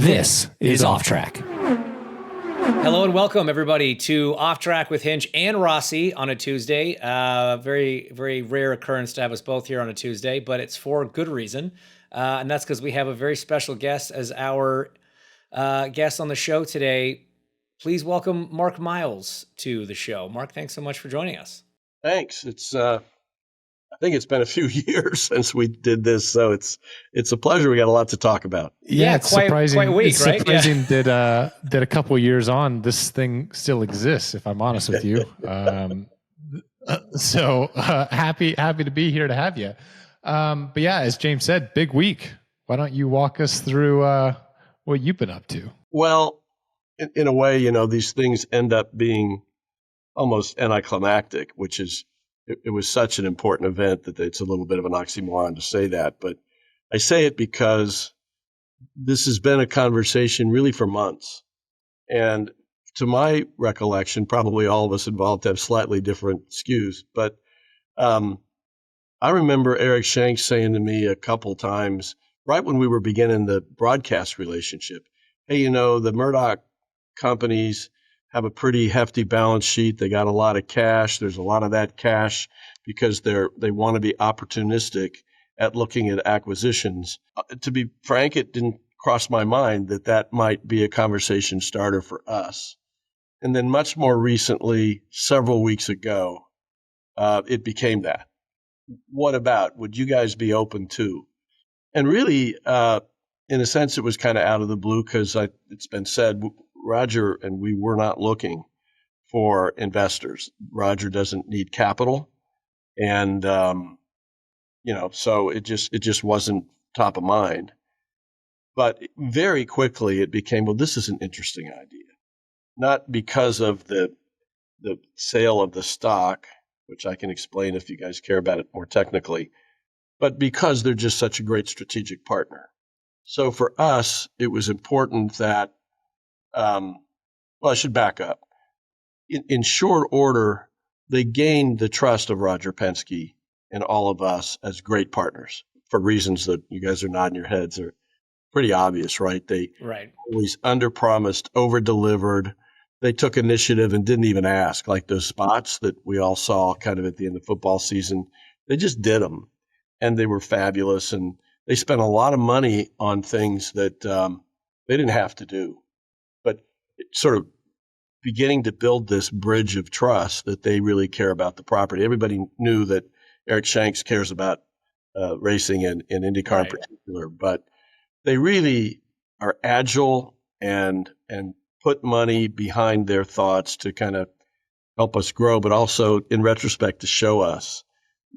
This is Off Track. Hello and welcome, everybody, to Off Track with Hinch and Rossi on a Tuesday. Very, very rare occurrence to have us both here on a Tuesday, but it's for good reason. And that's because we have a very special guest as our guest on the show today. Please welcome Mark Miles to the show. Mark, thanks so much for joining us. Thanks. I think it's been a few years since we did this, so it's a pleasure. We got a lot to talk about. Yeah, it's surprising. Quite a week, it's right? surprising that a couple of years on, this thing still exists. If I'm honest with you, so happy to be here to have you. But yeah, as James said, big week. Why don't you walk us through what you've been up to? Well, in a way, these things end up being almost anticlimactic, which is it was such an important event that it's a little bit of an oxymoron to say that. But I say it because this has been a conversation really for months. And to my recollection, probably all of us involved have slightly different skews. But I remember Eric Shanks saying to me a couple times, right when we were beginning the broadcast relationship, hey, the Murdoch companies have a pretty hefty balance sheet. They got a lot of cash. There's a lot of that cash because they want to be opportunistic at looking at acquisitions. To be frank, it didn't cross my mind that might be a conversation starter for us. And then much more recently, several weeks ago, it became that. What about? Would you guys be open to? And really, in a sense, it was kind of out of the blue because it's been said, Roger and we were not looking for investors. Roger doesn't need capital. And, so it just wasn't top of mind. But very quickly it became, well, this is an interesting idea. Not because of the sale of the stock, which I can explain if you guys care about it more technically, but because they're just such a great strategic partner. So for us, it was important that I should back up. In short order, they gained the trust of Roger Penske and all of us as great partners for reasons that you guys are nodding your heads are pretty obvious, right? They always underpromised, over-delivered. They took initiative and didn't even ask, like those spots that we all saw kind of at the end of football season. They just did them, and they were fabulous. And they spent a lot of money on things that they didn't have to do. But it's sort of beginning to build this bridge of trust that they really care about the property. Everybody knew that Eric Shanks cares about racing and IndyCar in particular, but they really are agile and put money behind their thoughts to kind of help us grow, but also in retrospect to show us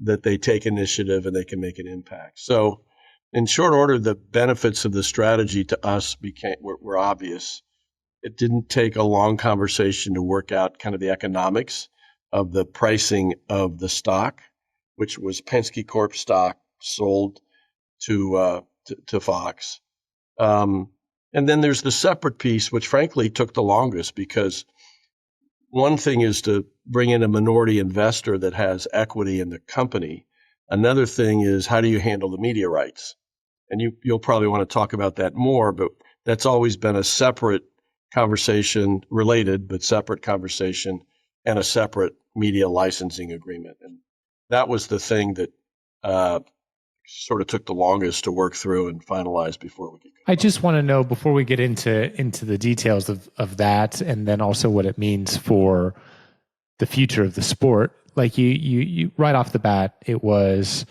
that they take initiative and they can make an impact. So in short order, the benefits of the strategy to us were obvious. It didn't take a long conversation to work out kind of the economics of the pricing of the stock, which was Penske Corp stock sold to Fox. And then there's the separate piece, which frankly took the longest because one thing is to bring in a minority investor that has equity in the company. Another thing is how do you handle the media rights? And you'll probably want to talk about that more, but that's always been a separate conversation, related but separate conversation, and a separate media licensing agreement. And that was the thing that sort of took the longest to work through and finalize before we could go. I just want to know, before we get into the details of that, and then also what it means for the future of the sport, like you right off the bat, it was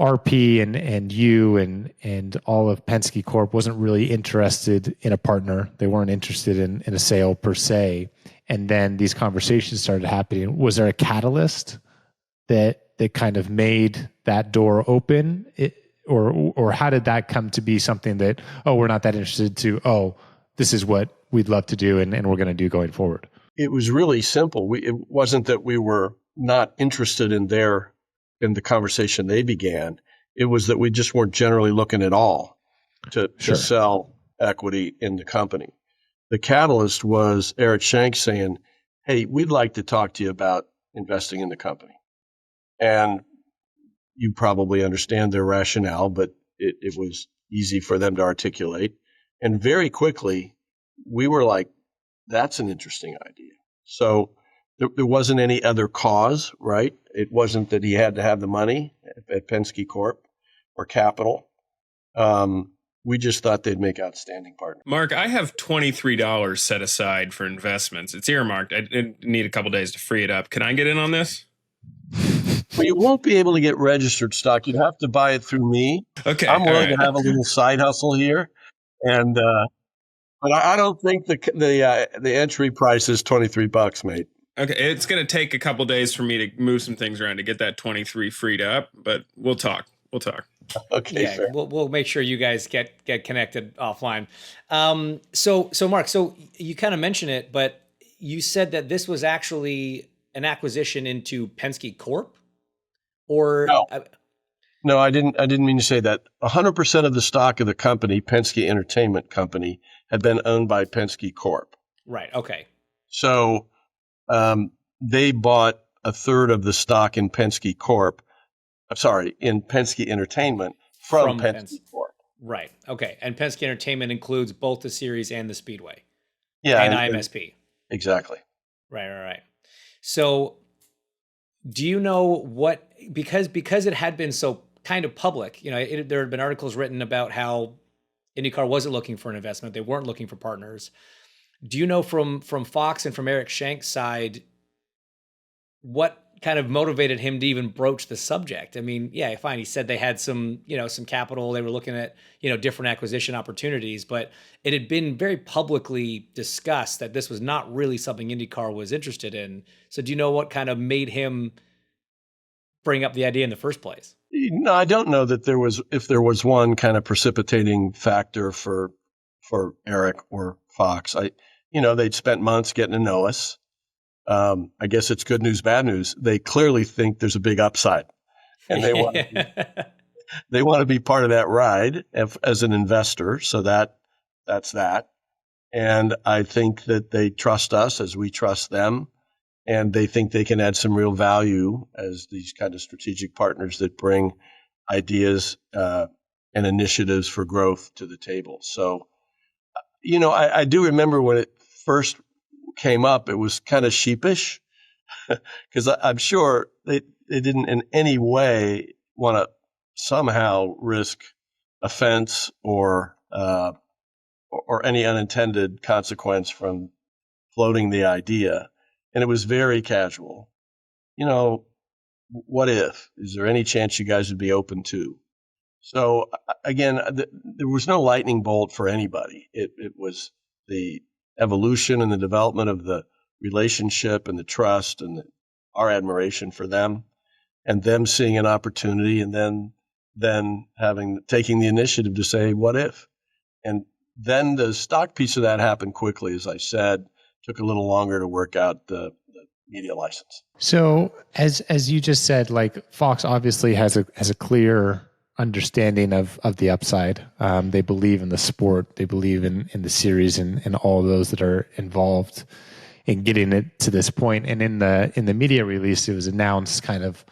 RP and you and all of Penske Corp wasn't really interested in a partner. They weren't interested in a sale per se. And then these conversations started happening. Was there a catalyst that kind of made that door open? Or how did that come to be something that, we're not that interested, to, this is what we'd love to do and we're going to do going forward? It was really simple. It wasn't that we were not interested in the conversation they began. It was that we just weren't generally looking at all to sell equity in the company. The catalyst was Eric Shanks saying, hey, we'd like to talk to you about investing in the company. And you probably understand their rationale, but it was easy for them to articulate. And very quickly, we were like, that's an interesting idea. So there wasn't any other cause, right? It wasn't that he had to have the money at Penske Corp or capital. We just thought they'd make outstanding partners. Mark, I have $23 set aside for investments. It's earmarked. I need a couple days to free it up. Can I get in on this? Well, you won't be able to get registered stock. You'd have to buy it through me. Okay. I'm willing to have a little side hustle here, and but I don't think the entry price is $23, mate. Okay, it's going to take a couple days for me to move some things around to get that 23 freed up, but we'll talk. Okay, Yeah, fair. we'll make sure you guys get connected offline. So Mark, so you kind of mentioned it, but you said that this was actually an acquisition into Penske Corp, or No, I didn't mean to say that. 100% of the stock of the company, Penske Entertainment Company, had been owned by Penske Corp. right? Okay, So they bought a third of the stock in Penske Corp. I'm sorry, in Penske Entertainment from Penske Corp. right? Okay, and Penske Entertainment includes both the series and the Speedway, Yeah, and IMSP. Exactly. Right. So, do you know what, because it had been so kind of public, there had been articles written about how IndyCar wasn't looking for an investment, they weren't looking for partners. Do you know from Fox and from Eric Shank's side what kind of motivated him to even broach the subject? I mean, yeah, fine. He said they had some capital. They were looking at, different acquisition opportunities, but it had been very publicly discussed that this was not really something IndyCar was interested in. So do you know what kind of made him bring up the idea in the first place? No, I don't know that if there was one kind of precipitating factor for Eric or Fox. They'd spent months getting to know us. I guess it's good news, bad news. They clearly think there's a big upside, and they want to be part of that ride as an investor. So that's that. And I think that they trust us as we trust them, and they think they can add some real value as these kind of strategic partners that bring ideas and initiatives for growth to the table. So, I do remember when it first came up, it was kind of sheepish because I'm sure they didn't in any way want to somehow risk offense or any unintended consequence from floating the idea. And it was very casual. What if? Is there any chance you guys would be open to? So again, there was no lightning bolt for anybody. It was the evolution and the development of the relationship and the trust and our admiration for them, and them seeing an opportunity, and then taking the initiative to say, what if? And then the stock piece of that happened quickly, as I said. Took a little longer to work out the media license. So as you just said, like Fox obviously has a clear understanding of the upside. They believe in the sport. They believe in the series and all those that are involved in getting it to this point. And in the media release, it was announced kind of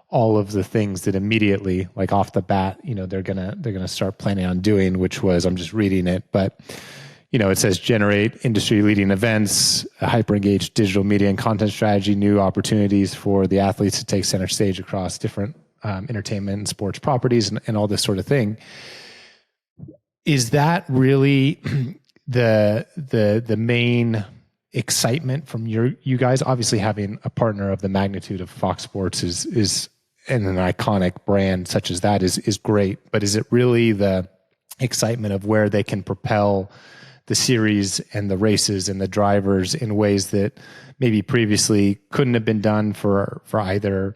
all of the things that immediately, like off the bat, they're gonna start planning on doing. Which was, I'm just reading it, but it says generate industry-leading events, a hyper-engaged digital media and content strategy, new opportunities for the athletes to take center stage across different entertainment and sports properties and all this sort of thing. Is that really the main excitement from you guys? Obviously, having a partner of the magnitude of Fox Sports is and an iconic brand such as that is great. But is it really the excitement of where they can propel the series and the races and the drivers in ways that maybe previously couldn't have been done for either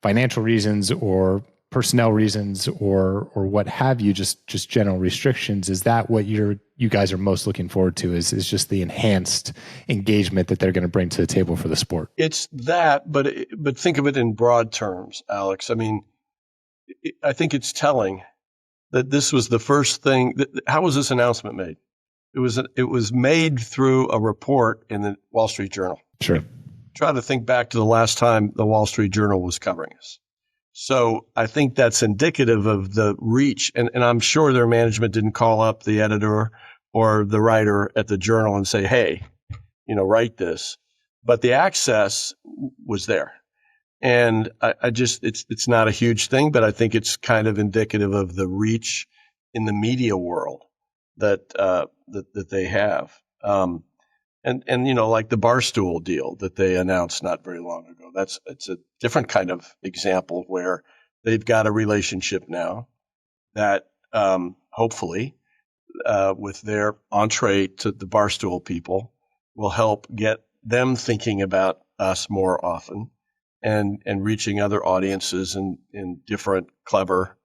financial reasons or personnel reasons or what have you, just general restrictions? Is that what you guys are most looking forward to, is just the enhanced engagement that they're going to bring to the table for the sport? It's that, but think of it in broad terms, Alex. I mean, I think it's telling that this was the first thing. How was this announcement made? It was made through a report in the Wall Street Journal. Sure. Try to think back to the last time the Wall Street Journal was covering us. So I think that's indicative of the reach. And I'm sure their management didn't call up the editor or the writer at the Journal and say, hey, write this. But the access was there. And I just, it's not a huge thing, but I think it's kind of indicative of the reach in the media world that they have. And like the Barstool deal that they announced not very long ago, it's a different kind of example where they've got a relationship now that hopefully with their entree to the Barstool people will help get them thinking about us more often and reaching other audiences in different, clever,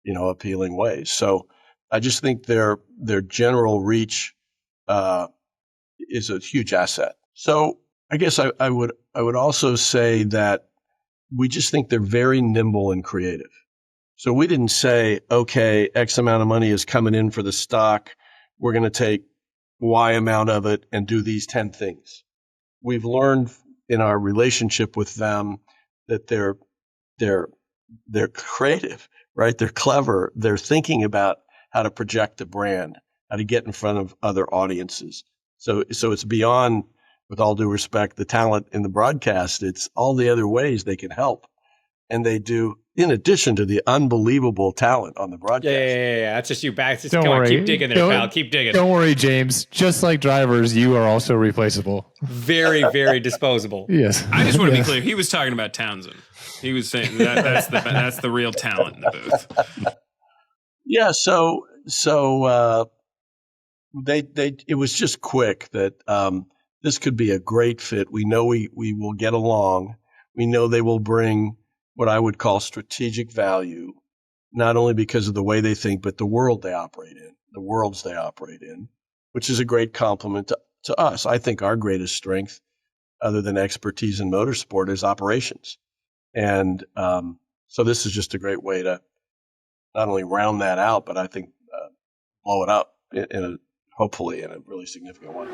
appealing ways. So I just think their general reach is a huge asset. So I guess I would also say that we just think they're very nimble and creative. So we didn't say, okay, X amount of money is coming in for the stock. We're going to take Y amount of it and do these 10 things. We've learned in our relationship with them that they're creative, right? They're clever. They're thinking about how to project a brand, how to get in front of other audiences. So it's beyond, with all due respect, the talent in the broadcast. It's all the other ways they can help. And they do, in addition to the unbelievable talent on the broadcast. Yeah. That's just you back. Just, Don't come worry. on, keep digging there, pal. Keep digging. Don't worry, James. Just like drivers, you are also replaceable. Very, very disposable. Yes. I just want to be clear. He was talking about Townsend. He was saying that's the real talent in the booth. Yeah. So it was just quick that this could be a great fit. We know we will get along. We know they will bring what I would call strategic value, not only because of the way they think, but the worlds they operate in, which is a great compliment to us. I think our greatest strength, other than expertise in motorsport, is operations. And so this is just a great way to not only round that out, but I think blow it up hopefully in a really significant way.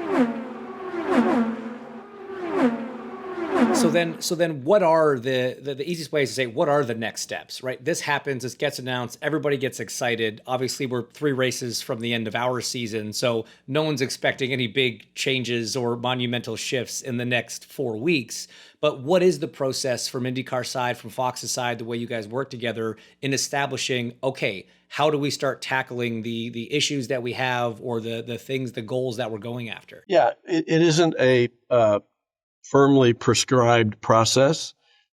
So then what are the easiest ways to say, what are the next steps, right? This happens, this gets announced, everybody gets excited. Obviously, we're 3 races from the end of our season, so no one's expecting any big changes or monumental shifts in the next 4 weeks. But what is the process from IndyCar side, from Fox's side, the way you guys work together in establishing, okay, how do we start tackling the issues that we have or the things, the goals that we're going after? Yeah, it isn't a firmly prescribed process,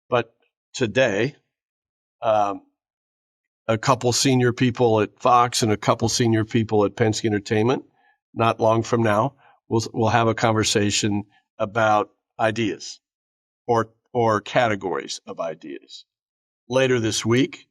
but today, a couple senior people at Fox and a couple senior people at Penske Entertainment, not long from now, we'll have a conversation about ideas or categories of ideas. Later this week,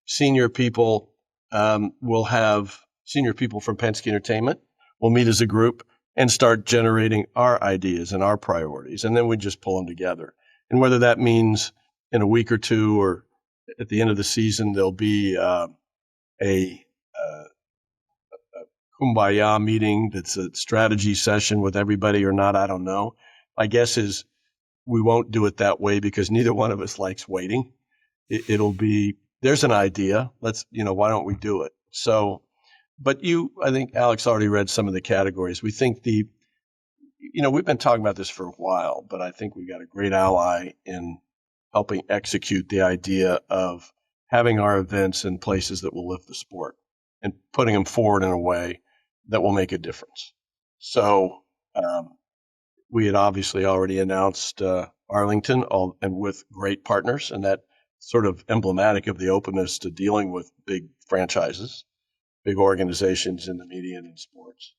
senior people from Penske Entertainment will meet as a group and start generating our ideas and our priorities. And then we just pull them together. And whether that means in a week or two or at the end of the season, there'll be a kumbaya meeting that's a strategy session with everybody or not, I don't know. My guess is we won't do it that way because neither one of us likes waiting. It'll be, there's an idea. Why don't we do it? So, but I think Alex already read some of the categories. We think we've been talking about this for a while, but I think we got a great ally in helping execute the idea of having our events in places that will lift the sport and putting them forward in a way that will make a difference. So we had obviously already announced Arlington and with great partners, and that sort of emblematic of the openness to dealing with big franchises, big organizations in the media and in sports.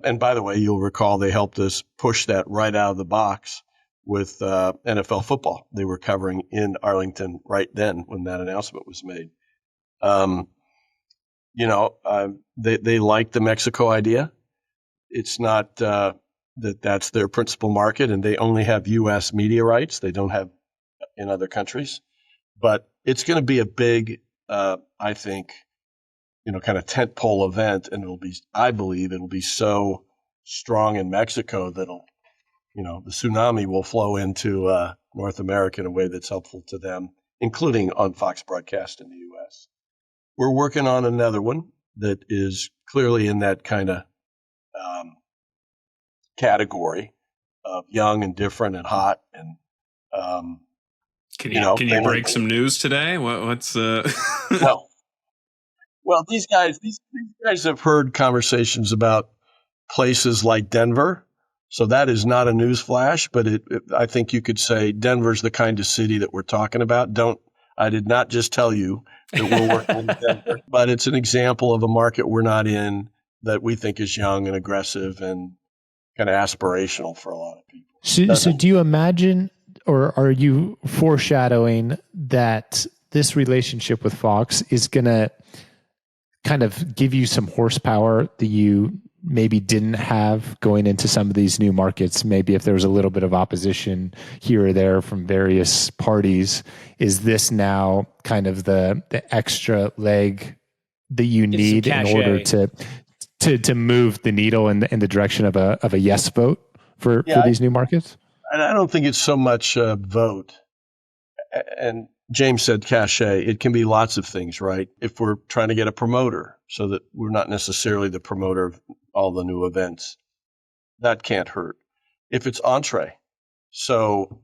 And by the way, you'll recall they helped us push that right out of the box with NFL football. They were covering in Arlington right then when that announcement was made. They like the Mexico idea. It's not that's their principal market, and they only have U.S. media rights. They don't have in other countries. But it's going to be a big, I think, kind of tentpole event, and I believe it'll be so strong in Mexico that the tsunami will flow into North America in a way that's helpful to them, including on Fox broadcast in the U.S. We're working on another one that is clearly in that kind of category of young and different and hot. And, can you break some news today? What's No. Well, these guys have heard conversations about places like Denver. So that is not a news flash, but I think you could say Denver's the kind of city that we're talking about. I did not just tell you that we're working in Denver, but it's an example of a market we're not in that we think is young and aggressive and kind of aspirational for a lot of people. So do you imagine, or are you foreshadowing that this relationship with Fox is going to kind of give you some horsepower that you maybe didn't have going into some of these new markets? Maybe if there was a little bit of opposition here or there from various parties, is this now kind of the extra leg that you need in order to move the needle in the direction of a yes vote for these new markets? And I don't think it's so much a vote. And James said cachet. It can be lots of things, right? If we're trying to get a promoter so that we're not necessarily the promoter of all the new events, that can't hurt. If it's entree, so,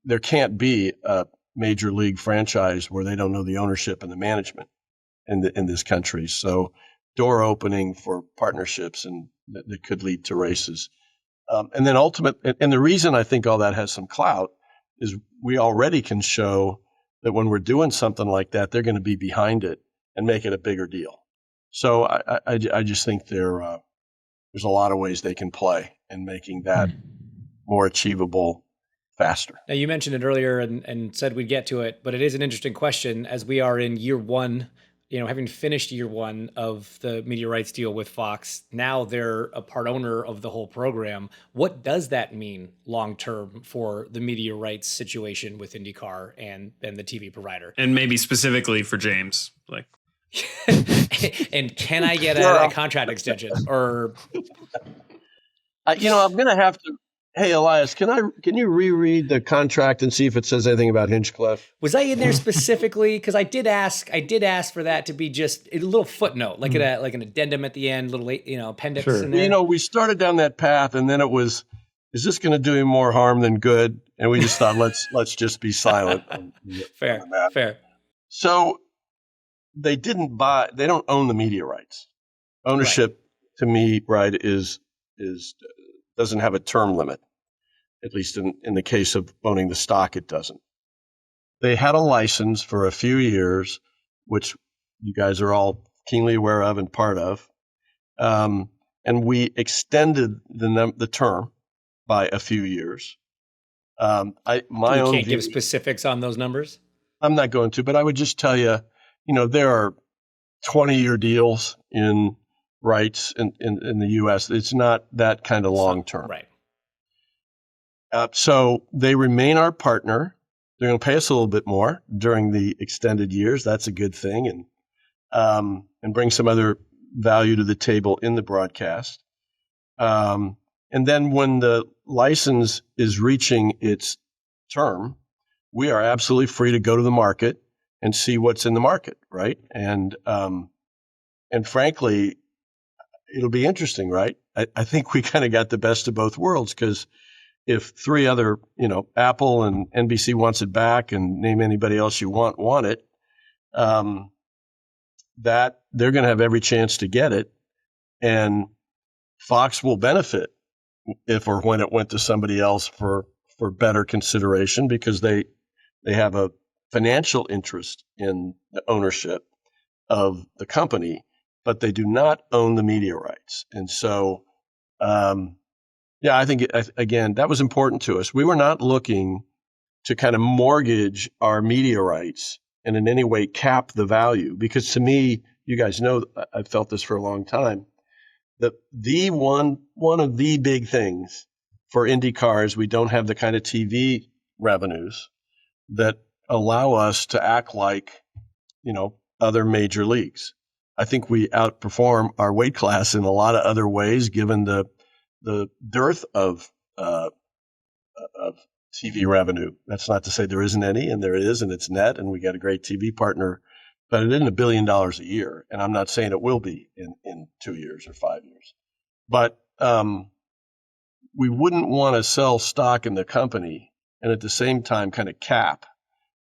there can't be a major league franchise where they don't know the ownership and the management in this country. So door opening for partnerships and that could lead to races. And then and the reason I think all that has some clout is we already can show that when we're doing something like that, they're going to be behind it and make it a bigger deal. So I just think there's a lot of ways they can play in making that more achievable faster. Now, you mentioned it earlier and said we'd get to it, but it is an interesting question as we are in year one, having finished year one of the media rights deal with Fox. Now they're a part owner of the whole program. What does that mean long-term for the media rights situation with IndyCar and the TV provider? And maybe specifically for James, and can I get a contract extension or? I'm going to have to. Hey, Elias, can you reread the contract and see if it says anything about Hinchcliffe? Was I in there specifically? Because I did ask for that to be just a little footnote, like an addendum at the end, little appendix. Sure. In there. We started down that path, and then it was, is this going to do him more harm than good? And we just thought, let's just be silent. Fair. So they don't own the media rights. Ownership, to me, right, is doesn't have a term limit. At least in the case of owning the stock, it doesn't. They had a license for a few years, which you guys are all keenly aware of and part of. And we extended the term by a few years. You can't give specifics on those numbers? I'm not going to, but I would just tell you, there are 20-year deals in rights in the U.S. It's not that kind of long term. Right. So they remain our partner. They're going to pay us a little bit more during the extended years. That's a good thing, and bring some other value to the table in the broadcast. And then when the license is reaching its term, we are absolutely free to go to the market and see what's in the market, right? And frankly, it'll be interesting, right? I think we kind of got the best of both worlds because if three other, Apple and NBC wants it back and name anybody else you want it, that they're going to have every chance to get it. And Fox will benefit if or when it went to somebody else for better consideration because they have a financial interest in the ownership of the company, but they do not own the media rights. And so, I think, again, that was important to us. We were not looking to kind of mortgage our media rights and in any way cap the value, because to me, you guys know, I've felt this for a long time, that one of the big things for IndyCar is we don't have the kind of TV revenues that allow us to act like, other major leagues. I think we outperform our weight class in a lot of other ways, given the dearth of TV revenue. That's not to say there isn't any, and there is, and it's net, and we got a great TV partner, but it isn't $1 billion a year. And I'm not saying it will be in 2 years or 5 years. But we wouldn't want to sell stock in the company and at the same time kind of cap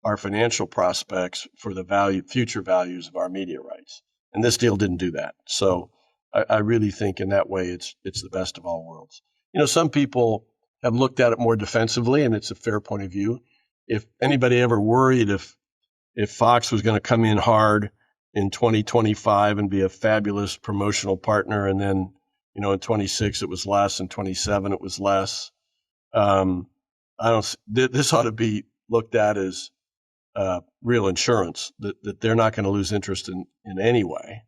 our financial prospects for the future values of our media rights. And this deal didn't do that. So I really think in that way it's the best of all worlds. Some people have looked at it more defensively, and it's a fair point of view. If anybody ever worried if Fox was going to come in hard in 2025 and be a fabulous promotional partner, and then in 26 it was less, in 27 it was less. This ought to be looked at as real insurance that they're not going to lose interest in any way,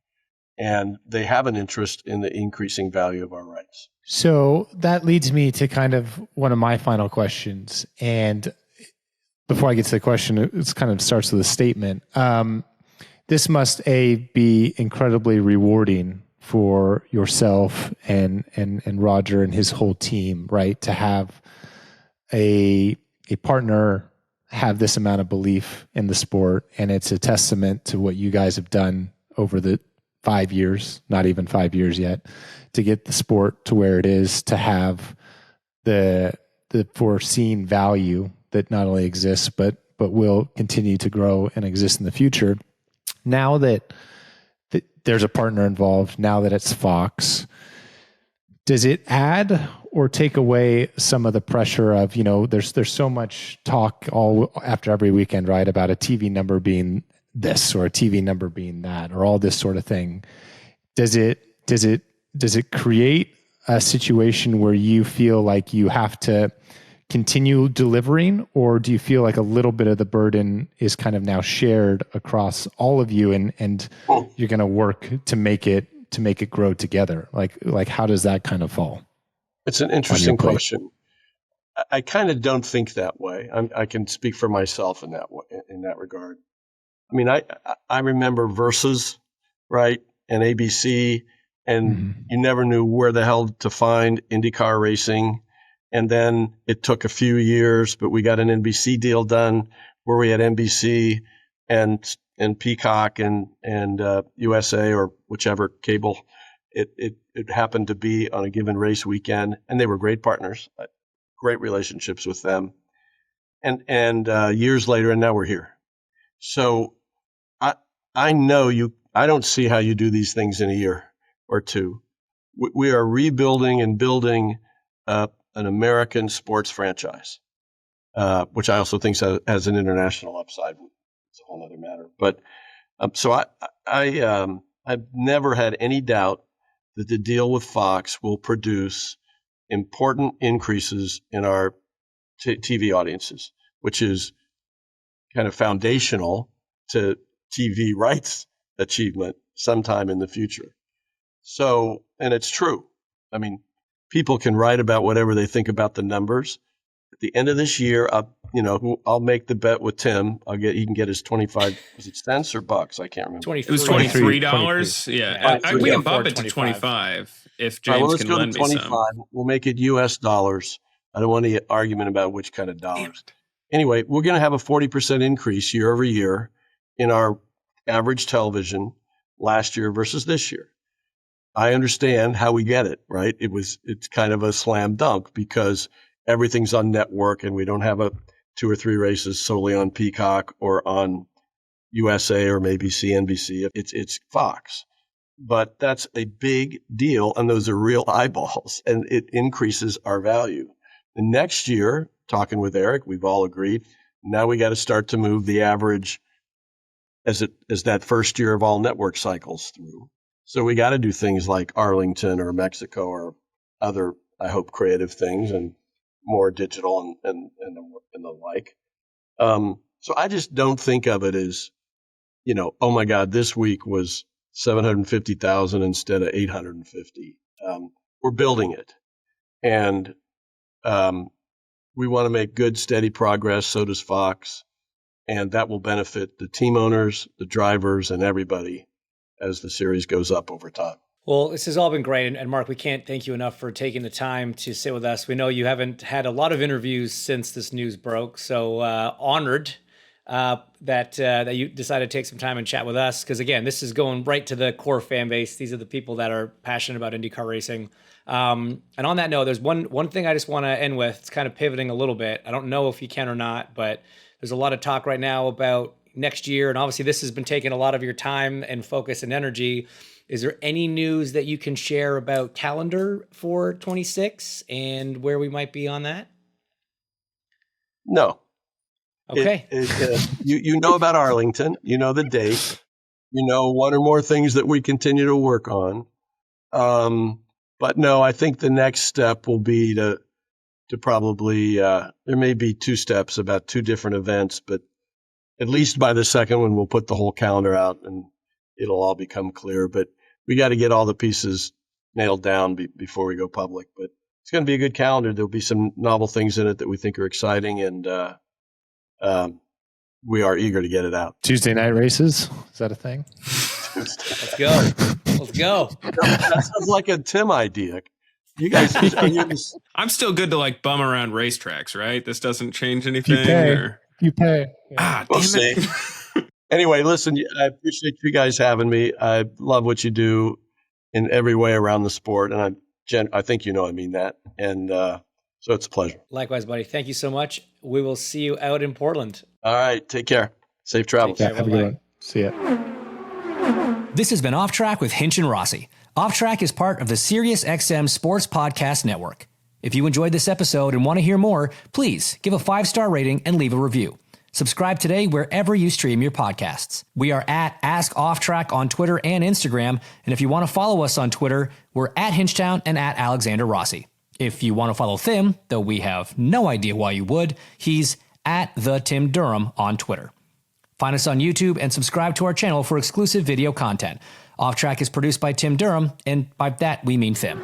and they have an interest in the increasing value of our rights. So that leads me to kind of one of my final questions. And before I get to the question, it kind of starts with a statement. This must be incredibly rewarding for yourself and Roger and his whole team, right? To have a partner have this amount of belief in the sport, and it's a testament to what you guys have done over the 5 years, not even 5 years yet, to get the sport to where it is, to have the foreseen value that not only exists but will continue to grow and exist in the future. Now that there's a partner involved, now that it's Fox, does it add or take away some of the pressure of, there's so much talk after every weekend, right, about a TV number being this or a TV number being that or all this sort of thing. Does it create a situation where you feel like you have to continue delivering, or do you feel like a little bit of the burden is kind of now shared across all of you, and you're going to work to make it grow together? Like how does that kind of fall? It's an interesting question. I kind of don't think that way. I can speak for myself in that regard. I mean, I remember Versus, right, and ABC, and you never knew where the hell to find IndyCar racing. And then it took a few years, but we got an NBC deal done where we had NBC and Peacock and USA or whichever cable it happened to be on a given race weekend, and they were great partners, great relationships with them. And years later, and now we're here. So I know I don't see how you do these things in a year or two. We are rebuilding and building an American sports franchise, which I also think has an international upside. It's a whole other matter. But so I've never had any doubt that the deal with Fox will produce important increases in our TV audiences, which is kind of foundational to TV rights achievement sometime in the future. So, and it's true. I mean, people can write about whatever they think about the numbers. At the end of this year, I'll make the bet with Tim. He can get his 25, was it cents or bucks? I can't remember. It was $23. Yeah. We can bump it to 25 if James can lend me some. We'll make it US dollars. I don't want any argument about which kind of dollars. Anyway, we're going to have a 40% increase year over year in our average television last year versus this year. I understand how we get it, right? It's kind of a slam dunk because everything's on network and we don't have 2 or 3 races solely on Peacock or on USA or maybe CNBC. It's Fox. But that's a big deal, and those are real eyeballs, and it increases our value. The next year, talking with Eric, we've all agreed, now we got to start to move the average as that first year of all network cycles through. So we got to do things like Arlington or Mexico or other, I hope, creative things and more digital and the like. So I just don't think of it as, oh my God, this week was 750,000 instead of 850. We're building it, and we want to make good, steady progress. So does Fox, and that will benefit the team owners, the drivers, and everybody as the series goes up over time. Well, this has all been great. And Mark, we can't thank you enough for taking the time to sit with us. We know you haven't had a lot of interviews since this news broke, so honored that you decided to take some time and chat with us. Because again, this is going right to the core fan base. These are the people that are passionate about IndyCar racing. And on that note, there's one thing I just want to end with. It's kind of pivoting a little bit. I don't know if you can or not, but there's a lot of talk right now about next year. And obviously this has been taking a lot of your time and focus and energy. Is there any news that you can share about calendar for 26 and where we might be on that? No. Okay. You know about Arlington. You know the date. You know one or more things that we continue to work on. But no, I think the next step will be to probably there may be two steps about two different events, but at least by the second one, we'll put the whole calendar out and it'll all become clear. But we got to get all the pieces nailed down before we go public. But it's going to be a good calendar. There'll be some novel things in it that we think are exciting, and we are eager to get it out. Tuesday night races, is that a thing? Let's go. Let's go. That sounds like a Tim idea. You guys, I'm still good to like bum around racetracks, right? This doesn't change anything. You pay. Yeah. We'll see. Anyway, listen, I appreciate you guys having me. I love what you do in every way around the sport, and I think you know I mean that. And so it's a pleasure. Likewise, buddy. Thank you so much. We will see you out in Portland. All right. Take care. Safe travels. Take care. Have a good one. See ya. This has been Off Track with Hinch and Rossi. Off Track is part of the SiriusXM Sports Podcast Network. If you enjoyed this episode and want to hear more, please give a 5-star rating and leave a review. Subscribe today wherever you stream your podcasts. We are at Ask Off Track on Twitter and Instagram. And if you want to follow us on Twitter, we're at Hinchtown and at Alexander Rossi. If you want to follow Tim, though we have no idea why you would, he's at the Tim Durham on Twitter. Find us on YouTube and subscribe to our channel for exclusive video content. Off Track is produced by Tim Durham, and by that we mean Tim.